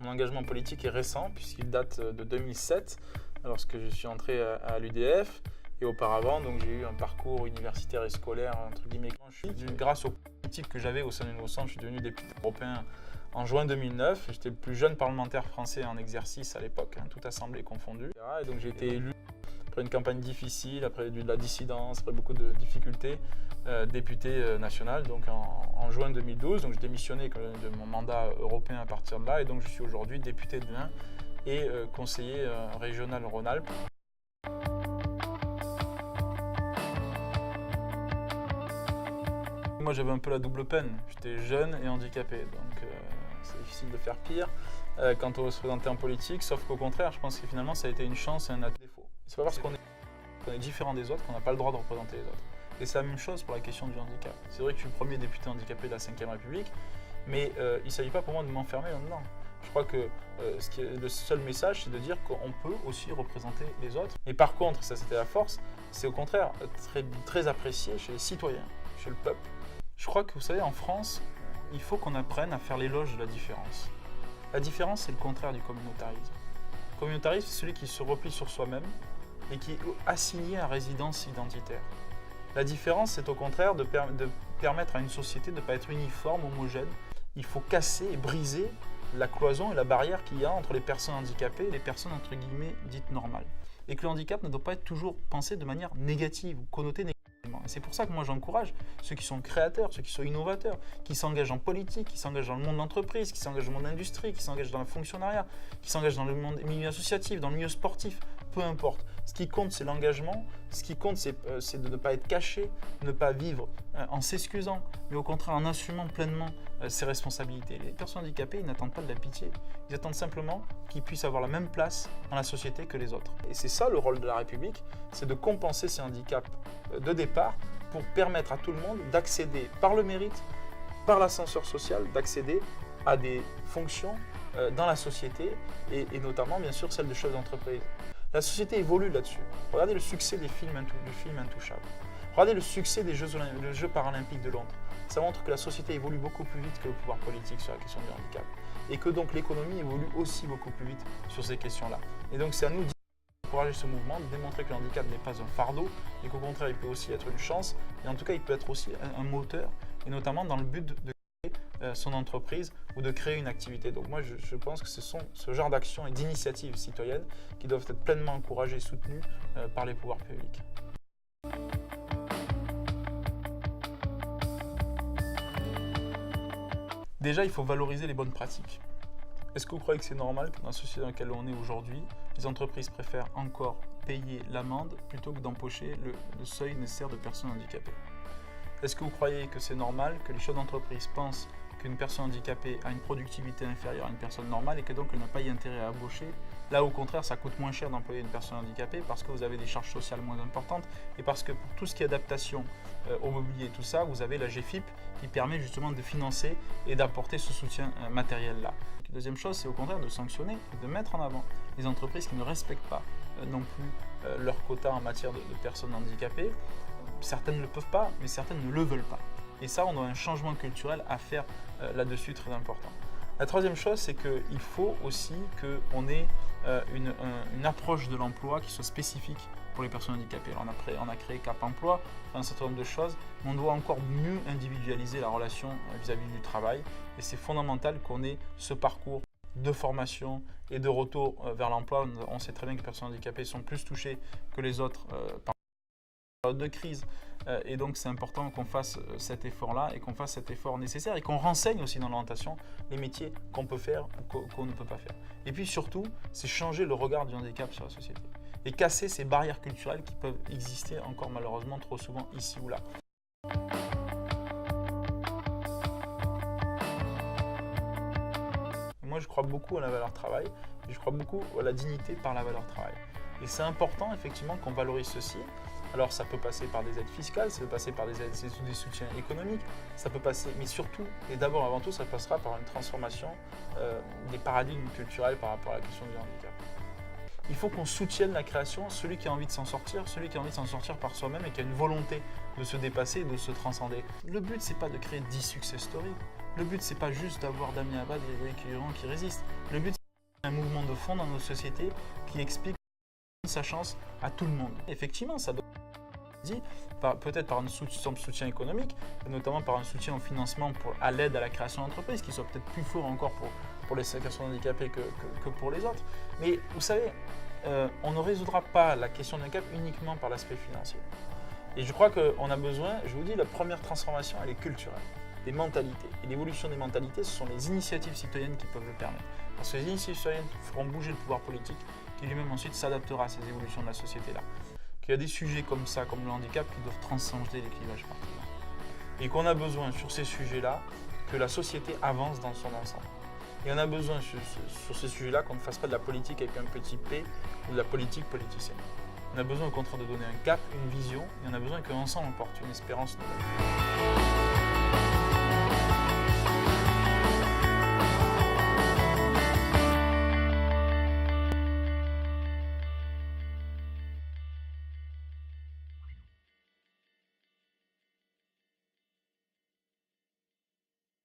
Mon engagement politique est récent puisqu'il date de 2007, lorsque je suis entré à l'UDF. Et auparavant, donc, j'ai eu un parcours universitaire et scolaire, entre guillemets, grâce aux politiques que j'avais au sein du Nouveau Centre, je suis devenu député européen en juin 2009. J'étais le plus jeune parlementaire français en exercice à l'époque, toute assemblée confondue. Et donc j'ai été élu, après une campagne difficile, après de la dissidence, après beaucoup de difficultés, député national donc en juin 2012. Donc j'ai démissionné de mon mandat européen à partir de là. Et donc je suis aujourd'hui député de l'Ain et conseiller régional Rhône-Alpes. Moi j'avais un peu la double peine, j'étais jeune et handicapé, donc c'est difficile de faire pire quand on veut se présenter en politique, sauf qu'au contraire, je pense que finalement ça a été une chance et un défaut. C'est pas parce qu'on est différent des autres qu'on n'a pas le droit de représenter les autres. Et c'est la même chose pour la question du handicap. C'est vrai que je suis le premier député handicapé de la Ve République, mais il ne s'agit pas pour moi de m'enfermer là-dedans. Je crois que le seul message, c'est de dire qu'on peut aussi représenter les autres. Et par contre, ça c'était la force, c'est au contraire très apprécié chez les citoyens, chez le peuple. Je crois que, vous savez, en France, il faut qu'on apprenne à faire l'éloge de la différence. La différence, c'est le contraire du communautarisme. Le communautarisme, c'est celui qui se replie sur soi-même et qui est assigné à résidence identitaire. La différence, c'est au contraire de permettre à une société de ne pas être uniforme, homogène. Il faut casser et briser la cloison et la barrière qu'il y a entre les personnes handicapées et les personnes, entre guillemets, dites normales. Et que le handicap ne doit pas être toujours pensé de manière négative ou connoté négativement. Et c'est pour ça que moi j'encourage ceux qui sont créateurs, ceux qui sont innovateurs, qui s'engagent en politique, qui s'engagent dans le monde de l'entreprise, qui s'engagent dans le monde de l'industrie, qui s'engagent dans le fonctionnariat, qui s'engagent dans le milieu associatif, dans le milieu sportif, peu importe. Ce qui compte, c'est l'engagement. Ce qui compte, c'est de ne pas être caché, de ne pas vivre en s'excusant, mais au contraire en assumant pleinement ses responsabilités. Les personnes handicapées, ils n'attendent pas de la pitié. Ils attendent simplement qu'ils puissent avoir la même place dans la société que les autres. Et c'est ça le rôle de la République, c'est de compenser ces handicaps de départ pour permettre à tout le monde d'accéder par le mérite, par l'ascenseur social, d'accéder à des fonctions dans la société et notamment bien sûr celle de chef d'entreprise. La société évolue là-dessus. Regardez le succès des films Intouchables. Regardez le succès des Jeux paralympiques de Londres. Ça montre que la société évolue beaucoup plus vite que le pouvoir politique sur la question du handicap. Et que donc l'économie évolue aussi beaucoup plus vite sur ces questions-là. Et donc c'est à nous d'encourager ce mouvement, de démontrer que le handicap n'est pas un fardeau et qu'au contraire il peut aussi être une chance. Et en tout cas il peut être aussi un moteur, et notamment dans le but de créer son entreprise ou de créer une activité. Donc moi je pense que ce sont ce genre d'actions et d'initiatives citoyennes qui doivent être pleinement encouragées et soutenues par les pouvoirs publics. Déjà, il faut valoriser les bonnes pratiques. Est-ce que vous croyez que c'est normal que dans la société dans laquelle on est aujourd'hui, les entreprises préfèrent encore payer l'amende plutôt que d'empocher le seuil nécessaire de personnes handicapées? Est-ce que vous croyez que c'est normal que les chefs d'entreprise pensent qu'une personne handicapée a une productivité inférieure à une personne normale et que donc elle n'a pas y intérêt à embaucher? Là, au contraire, ça coûte moins cher d'employer une personne handicapée parce que vous avez des charges sociales moins importantes et parce que pour tout ce qui est adaptation au mobilier et tout ça, vous avez la GFIP qui permet justement de financer et d'apporter ce soutien matériel-là. Deuxième chose, c'est au contraire de sanctionner et de mettre en avant les entreprises qui ne respectent pas non plus leur quota en matière de personnes handicapées. Certaines ne le peuvent pas, mais certaines ne le veulent pas. Et ça, on a un changement culturel à faire là-dessus très important. La troisième chose, c'est qu'il faut aussi qu'on ait une approche de l'emploi qui soit spécifique pour les personnes handicapées. Alors on a créé Cap Emploi, un certain nombre de choses, mais on doit encore mieux individualiser la relation vis-à-vis du travail. Et c'est fondamental qu'on ait ce parcours de formation et de retour vers l'emploi. On sait très bien que les personnes handicapées sont plus touchées que les autres par période de crise. Et donc c'est important qu'on fasse cet effort-là et qu'on fasse cet effort nécessaire et qu'on renseigne aussi dans l'orientation les métiers qu'on peut faire ou qu'on ne peut pas faire. Et puis surtout, c'est changer le regard du handicap sur la société et casser ces barrières culturelles qui peuvent exister encore malheureusement trop souvent ici ou là. Moi, je crois beaucoup à la valeur travail et je crois beaucoup à la dignité par la valeur travail. Et c'est important effectivement qu'on valorise ceci. Alors ça peut passer par des aides fiscales, ça peut passer par des soutiens économiques, ça peut passer, mais surtout, et d'abord avant tout, ça passera par une transformation des paradigmes culturels par rapport à la question du handicap. Il faut qu'on soutienne la création, celui qui a envie de s'en sortir, celui qui a envie de s'en sortir par soi-même et qui a une volonté de se dépasser, de se transcender. Le but, c'est pas de créer 10 success stories. Le but, c'est pas juste d'avoir Damien Abad et Grégory Cuillerand qui résistent. Le but, c'est un mouvement de fond dans nos sociétés qui explique sa chance à tout le monde. Effectivement, ça doit être dit, peut-être par un soutien économique, notamment par un soutien au financement à l'aide à la création d'entreprises, qui soit peut-être plus fort encore pour les personnes handicapées que pour les autres. Mais vous savez, on ne résoudra pas la question du handicap uniquement par l'aspect financier. Et je crois qu'on a besoin, je vous dis, la première transformation, elle est culturelle, des mentalités. Et l'évolution des mentalités, ce sont les initiatives citoyennes qui peuvent le permettre. Parce que les initiatives citoyennes feront bouger le pouvoir politique, qui lui-même ensuite s'adaptera à ces évolutions de la société-là. Qu'il y a des sujets comme ça, comme le handicap, qui doivent transcender les clivages partisans. Et qu'on a besoin sur ces sujets-là que la société avance dans son ensemble. Et on a besoin sur ces sujets-là qu'on ne fasse pas de la politique avec un petit p ou de la politique politicienne. On a besoin au contraire de donner un cap, une vision, et on a besoin qu'ensemble on porte une espérance nouvelle.